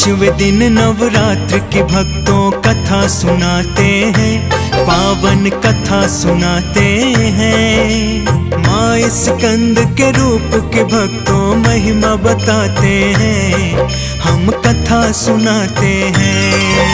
पांचवें दिन नवरात्र की भक्तों कथा सुनाते हैं, पावन कथा सुनाते हैं। माँ स्कंद के रूप के भक्तों महिमा बताते हैं, हम कथा सुनाते हैं।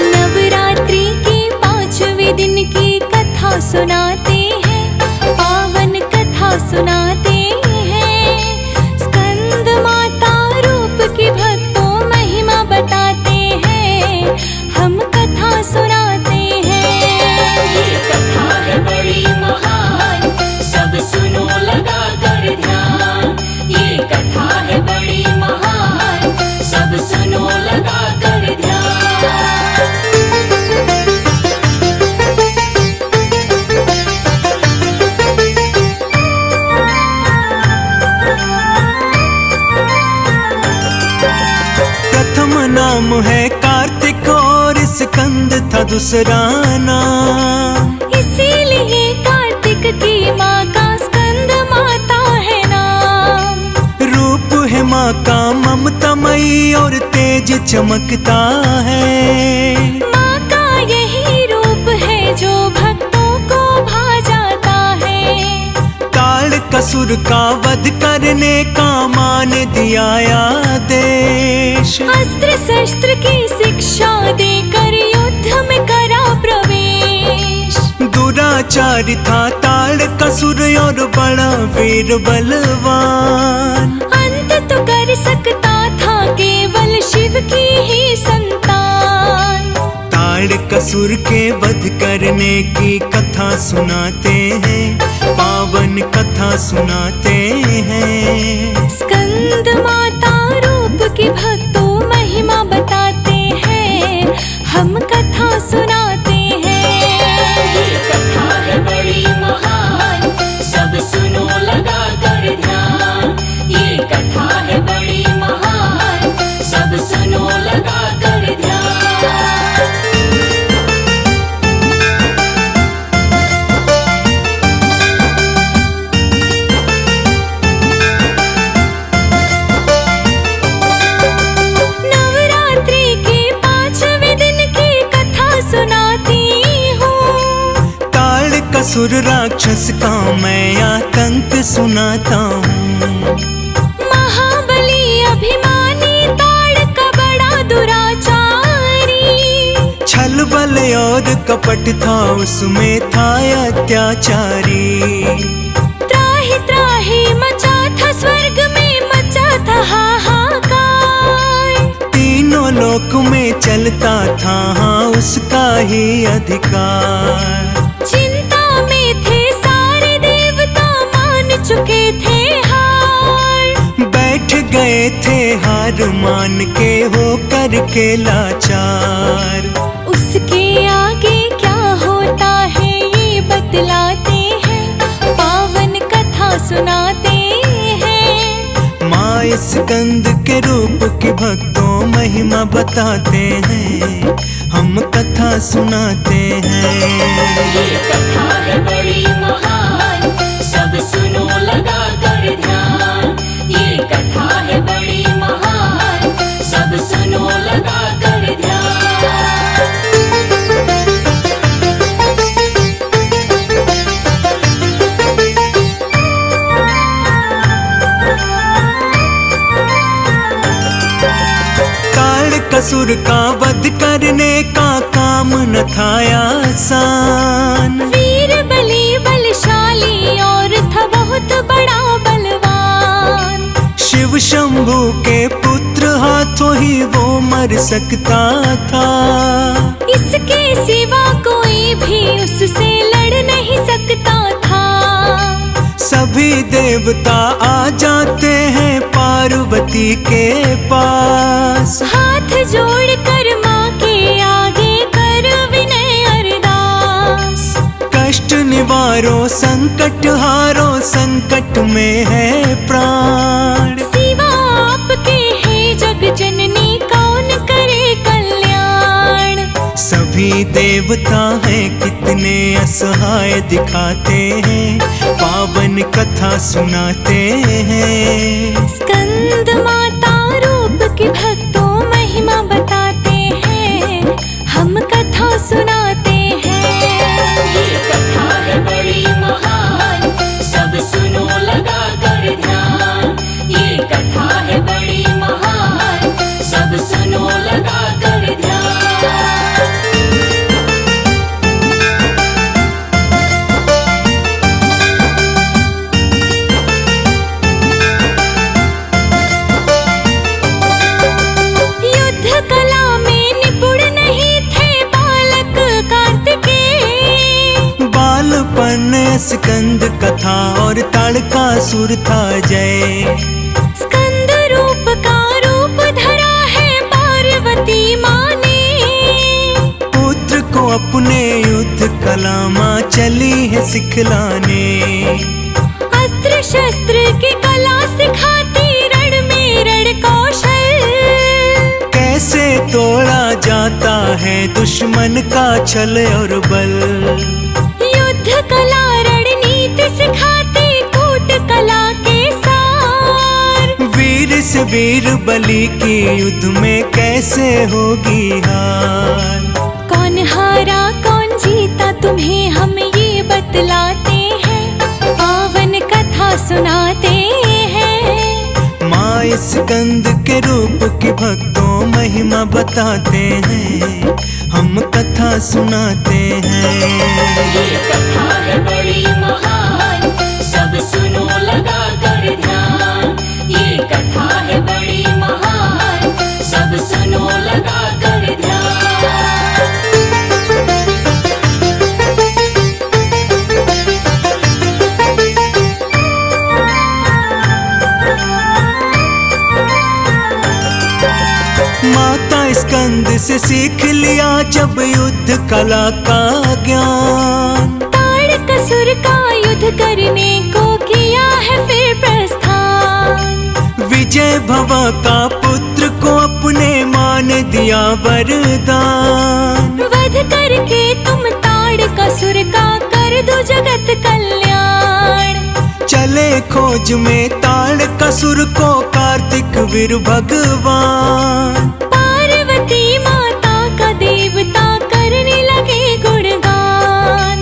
नवरात्रि के पांचवें दिन की कथा सुनाते हैं, पावन कथा सुनाते हैं। स्कंद माता रूप की भक्तों महिमा बताते हैं, हम कथा सुनाते हैं। ये कथा है बड़ी महान, सब सुनो लगा कर ध्यान। ये कथा है बड़ी महान, सब सुनो लगा कर ध्यान। प्रथम नाम है कार्तिक और स्कंद था दूसरा नाम, इसीलिए कार्तिक की माँ का स्कंद माता है नाम। रूप है माँ का ममतामयी और तेज चमकता है। माँ का यही रूप है जो भक्तों को भा जाता है। ताड़कासुर का वध करने का मान दिया आदेश, अस्त्र शस्त्र की शिक्षा देकर युद्ध में करा प्रवेश। दुराचारी था ताड़कासुर और बड़ा वीर बलवान, अंत तो कर सकता था केवल शिव की ही संतान। ताड़कासुर के वध करने की कथा सुनाते हैं, पावन कथा सुनाते हैं। स्कंद माता रूप की भक्तों महिमा बताते हैं, हम कथा सुनाते हैं। ये कथा है बड़ी महान, सब सुनो लगा कर ध्यान। ये कथा है बड़ी महान, सब सुनो लगा कर ध्यान। नवरात्रि के पांचवें दिन की कथा सुनाती हूँ। ताड़कासुर राक्षस का मैं आतंक सुनाता हूँ। महाबली अभिमानी ताड़का बड़ा दुराचारी। छल बल और कपट था उसमें था अत्याचारी। त्राहि त्राहि मचा था स्वर्ग में, मचा था हाहाकार। तीनों लोक में चलता था हाँ उसका ही अधिकार। चिंता में थे सारे देवता, मान चुके थे हार। बैठ गए थे हार मान के हो करके लाचार। उसके आगे क्या होता है ये बतलाते हैं, पावन कथा सुनाते हैं। माँ स्कंद के रूप की भक्तों महिमा बताते हैं, हम कथा सुनाते हैं। ये कथा है बड़ी महान, सब सुनो लगा कर ध्यान। ये कथा है बड़ी महान, सब सुनो लगा कर ध्यान। ताड़कासुर का वध करने का काम न था आसान। वीर बली बलशाली और था बहुत बड़ा बलवान। शिव शंभू के पुत्र हाथों ही वो मर सकता था। इसके सिवा कोई भी उससे लड़ नहीं सकता था। सभी देवता आ जाते हैं पार्वती के पास। हाथ जोड़ कर माँ के आगे कर विनय अरदास। कष्ट निवारो संकट हारो, संकट में है प्राण। सिवा आपके है जग जननी, कौन करे कल्याण। सभी देवता हैं कितने असहाय दिखाते हैं, पावन कथा सुनाते हैं। स्कंद माता रूप की भक्तों महिमा स्कंद कथा और ताड़कासुर था जय। स्कंद रूप का रूप धरा है पार्वती माँ ने, पुत्र को अपने युद्ध कला माँ चली है सिखलाने। अस्त्र शस्त्र की कला सिखाती रण में रण कौशल, कैसे तोड़ा जाता है दुश्मन का छल और बल। युद्ध कला रणनीति सिखाती कूट कला के सार, वीर से वीर बलि की युद्ध में कैसे होगी हार। कौन हारा कौन जीता तुम्हें हम ये बतलाते हैं, पावन कथा सुनाते हैं। माँ स्कंद के रूप की भक्तों महिमा बताते हैं, हम कथा सुनाते हैं। ये कथा है बड़ी महान, सब सुनो लगा कर ध्यान। ये कथा है बड़ी महान, सब सुनो लगा कर ध्यान। माता स्कंद से सीख लिया जब युद्ध कला का ज्ञान, ताड़कासुर का युद्ध करने को किया है फिर प्रस्थान। विजय भवा का पुत्र को अपने माँ ने दिया वरदान। वध करके तुम ताड़कासुर का कर दो जगत कल्याण। चले खोज में ताड़कासुर को कार्तिक वीर भगवान। पार्वती माता का देवता करने लगे गुणगान।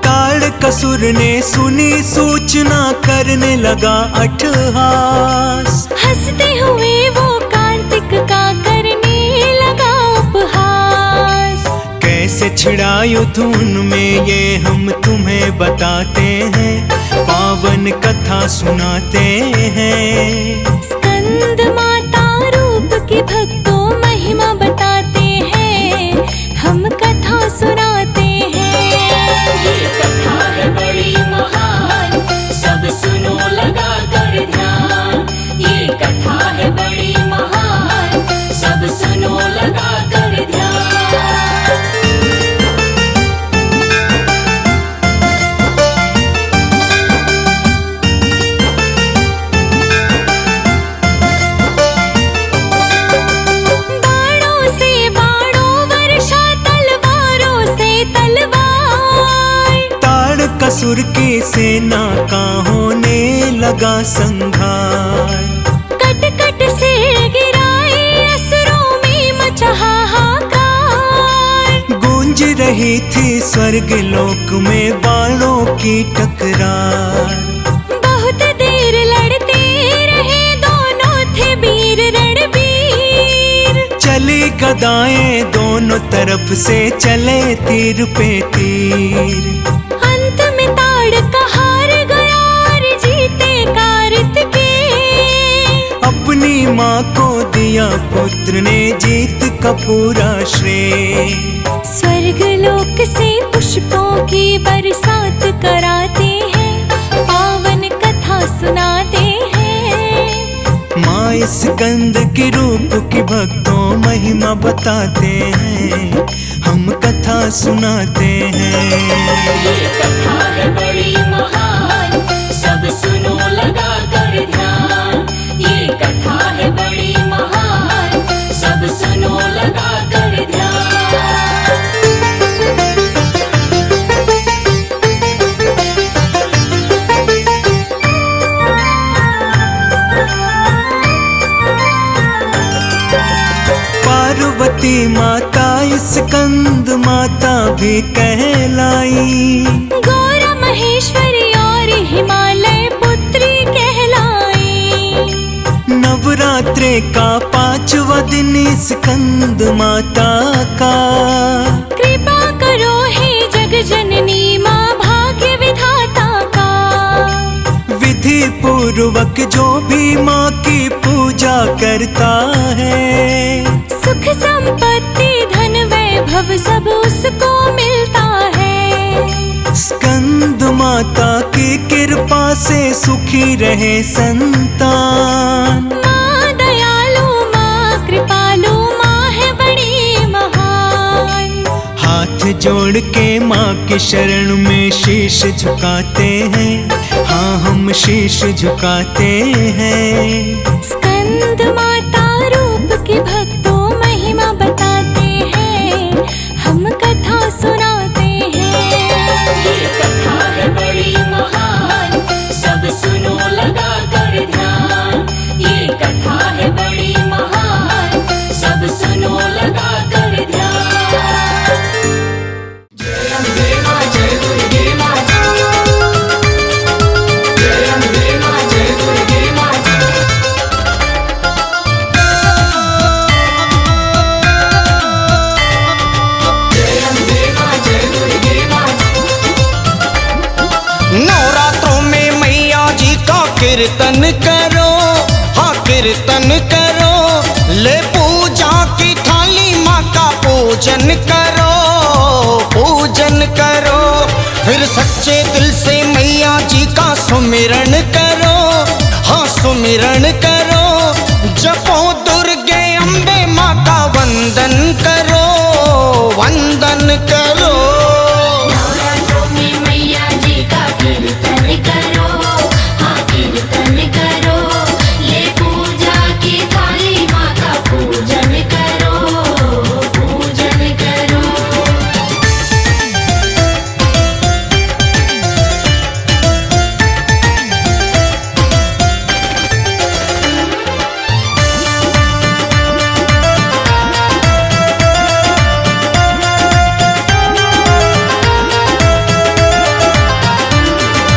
ताड़कासुर ने सुनी सूचना करने लगा अट्टहास, हंसते हुए वो कार्तिक का करने लगा उपहास। कैसे छिड़ा युद्ध उनमें ये हम तुम्हें बताते हैं, पावन कथा सुनाते हैं। स्कंद माता रूप की भक्तों महिमा बताते हैं, हम कथा सुनाते हैं। ये कथा है बड़ी महान, सब सुनो लगा कर ध्यान। ये कथा है बड़ी महान, सब सुनो लगा कर ध्यान। बाणों से बाणों वर्षा, तलवारों से तलवार, ताड़कासुर की सेना का होने लगा संहार। कट कट से गिराए असुरों में मचा हाहाकार। गूंज रही थी स्वर्ग लोक में बाणों की टकरार। बहुत देर लड़ते रहे दोनों थे वीर रणवीर, चली गदाएं दोनों तरफ से चले तीर पे तीर। अंत में ताड़का हार गया और जीते कार्तिकेय। अपनी माँ को दिया पुत्र ने जीत का पूरा श्रेय। स्वर्ग लोक से पुष्पों की बरसात कराते हैं, पावन कथा सुनाते हैं। माँ स्कंद के रूप की भक्तों महिमा बताते हैं, हम कथा सुनाते हैं। ये कथा है बड़ी महान, सब सुनो लगा कर ध्यान। ये कथा है बड़ी महान, सब सुनो लगा कर ध्यान। पार्वती माता स्कंद माता भी कहलाई। गौरा महेश्वरी और हिमालय पुत्री कहलाई। नवरात्रे का 5वां दिन स्कंद माता का। कृपा करो हे जग जननी माँ भाग्य विधाता का। विधि पूर्वक जो भी माँ की पूजा करता है, सुख संपत्ति धन वैभव सब उसको मिलता है। स्कंद माता की कृपा से सुखी रहे संतान। माँ दयालु माँ कृपालु माँ है बड़ी महान। हाथ जोड़ के माँ के शरण में शीश झुकाते हैं, हाँ हम शीश झुकाते हैं। स्कंद माता रूप की भक्तों महिमा बताते हैं, हम कथा सुनाते हैं। ये कथा है बड़ी महान, सब सुनो लगा कर ध्यान। ये कथा है बड़ी महान, सब सुनो लगा कर ध्यान। जय अम्बे माँ जय दुर्गे माँ, जय अम्बे माँ जय दुर्गे माँ। जय अम्बे माँ जय दुर्गे माँ। नवरात्रों में मैया जी का कीर्तन करो, हाँ कीर्तन करो। ले पूजा की थाली माँ का पूजन करो, पूजन करो। फिर सच्चे दिल से मैया जी का सुमिरन करो, हाँ सुमिरन करो। जपो दुर्गे अम्बे माँ का वंदन करो, वंदन करो। नवरात्रों में मैया जी का कीर्तन करो, हाँ कीर्तन करो। ले पूजा की थाली माँ का पूजन करो, पूजन करो।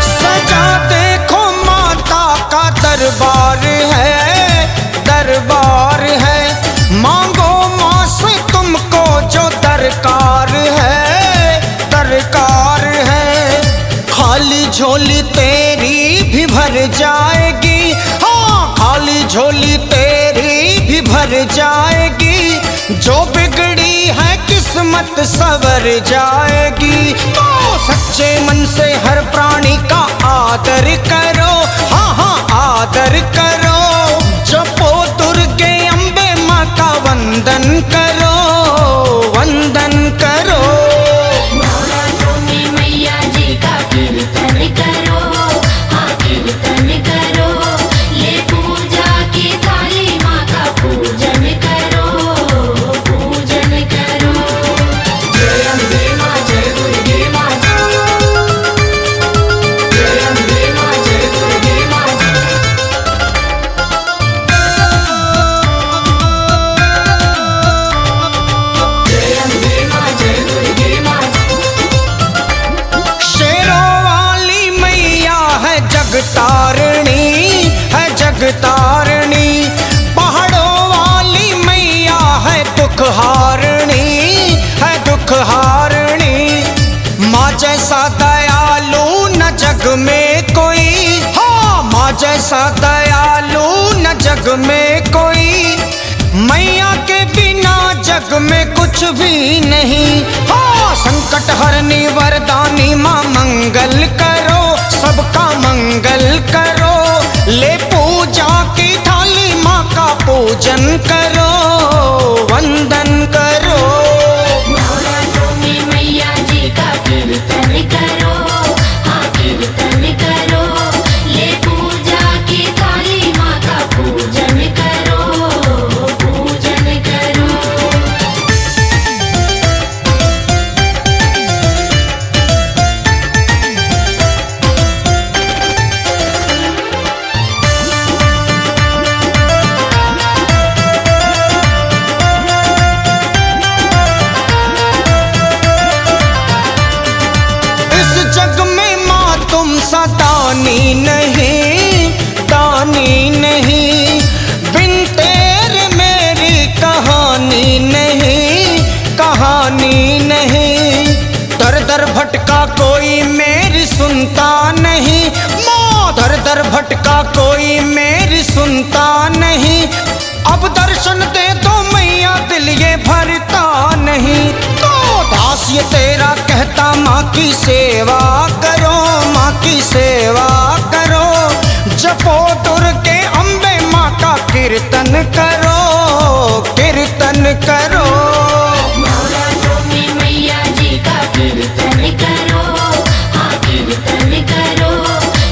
सजा देखो माता का दरबार है, दरबार है। मांगो माँ से तुमको जो दरकार है, दरकार है। खाली झोली तेरी भी भर जाएगी, हाँ खाली झोली तेरी भी भर जाएगी। जो बिगड़ी है किस्मत सवर जाएगी। तो सच्चे मन से हर प्राणी का आदर करो, हाँ हाँ आदर करो। जपो दुर्गे अम्बे माँ का वंदन करो, वंदन करो। नवरात्रों में मैया जी का कीर्तन करो, हाँ कीर्तन करो। ले पूजा की थाली माँ का पूजन करो, पूजन करो। जय अम्बे माँ जय दुर्गे माँ, जय अम्बे माँ जय दुर्गे माँ। जय अम्बे माँ जय दुर्गे माँ। शेरों वाली मैया है जगतारणी, है जगतारणी। पहाड़ों वाली मैया है दुख हारणी, है दुख हारणी। माँ जैसा दयालु न जग में कोई, हाँ माँ जैसा दयालु न जग में कोई। मैया के बिना जग में कुछ भी नहीं। हाँ संकट हरनी वरदानी माँ मंगल करो, सबका मंगल करो। ले पूजा की थाली माँ का पूजन करो, वंदन करो। नवरात्रों में मैया जी का कीर्तन करो, हाँ कीर्तन करो। ले पूजा की थाली माँ का पूजन करो, पूजन करो। इस जग में माँ तुम सा दानी नहीं, दानी नहीं। बिन तेरे मेरी कहानी नहीं, कहानी नहीं। दर दर भटका कोई मेरी सुनता नहीं, माँ दर दर भटका कोई मेरी सुनता नहीं। अब दर्शन दे दो मैया दिल ये भरता नहीं। तो दास ये तेरा कहता माँ की सेवा करो, माँ की सेवा करो, जपो दुर्गे अम्बे माँ का कीर्तन करो, कीर्तन करो। नवरात्रों में मैया जी का कीर्तन करो, हाँ कीर्तन करो,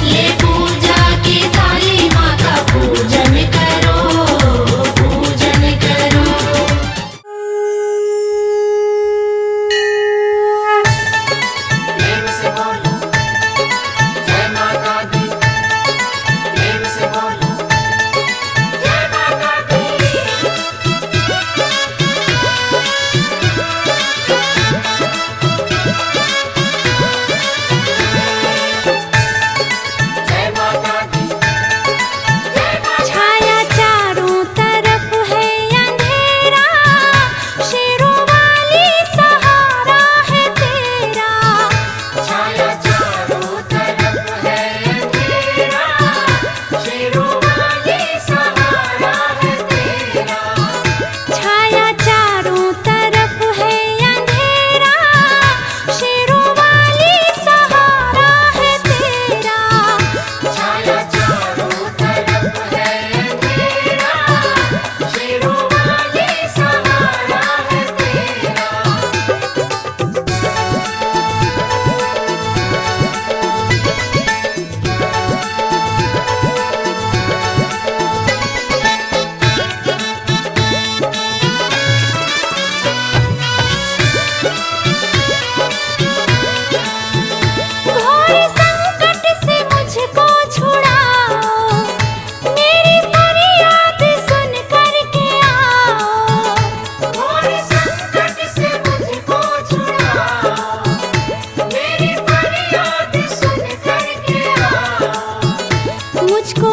ले पूजा की थाली माँ का पूजन करो, पूजन करो। प्रेम से बोलो जय माता दी, प्रेम से बोलो जय माता दी। जय माता दी, जय माता। छाया चारों तरफ है अंधेरा, शेरों वाली सहारा है तेरा। छाया चारों तरफ है अंधेरा, शेरों वाली सहारा है तेरा। छाया चारों तरफ है अंधेरा, शेरों वाली सहारा है तेरा। छाया चारों तरफ है अंधेरा, शेरों वाली सहारा है तेरा। घोर संकट से मुझको छुड़ाओ, मेरी फरियाद सुन कर के आओ। घोर संकट से मुझको छुड़ाओ, मेरी फरियाद सुन कर के आओ। मुझको